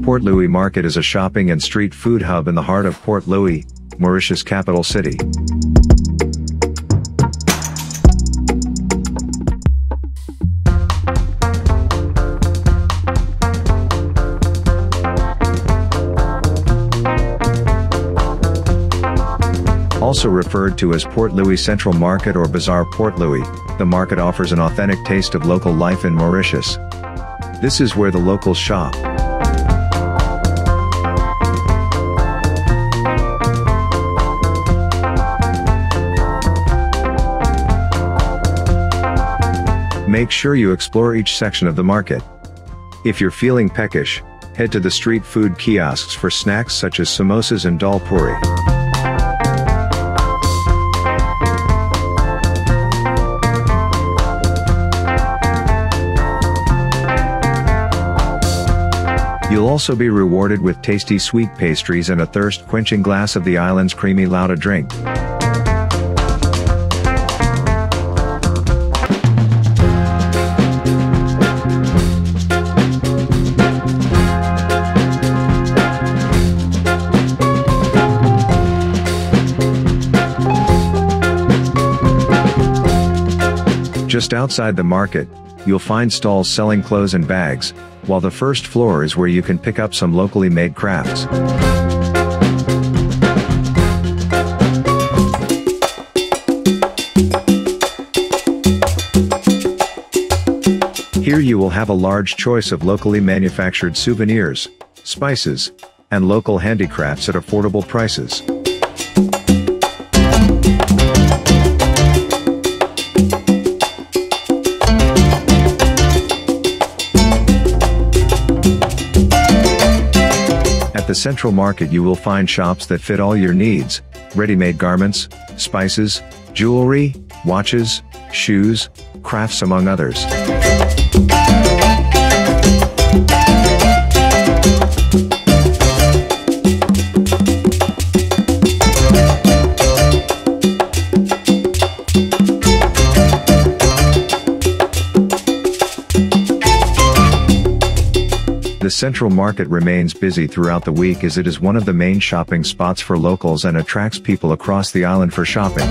Port Louis Market is a shopping and street food hub in the heart of Port Louis, Mauritius' capital city. Also referred to as Port Louis Central Market or Bazaar Port Louis, the market offers an authentic taste of local life in Mauritius. This is where the locals shop. Make sure you explore each section of the market. If you're feeling peckish, head to the street food kiosks for snacks such as samosas and dholl puri. You'll also be rewarded with tasty sweet pastries and a thirst-quenching glass of the island's creamy louda drink. Just outside the market, you'll find stalls selling clothes and bags, while the first floor is where you can pick up some locally made crafts. Here you will have a large choice of locally manufactured souvenirs, spices, and local handicrafts at affordable prices. At the Central Market you will find shops that fit all your needs: ready-made garments, spices, jewelry, watches, shoes, crafts among others. The Central Market remains busy throughout the week as it is one of the main shopping spots for locals and attracts people across the island for shopping.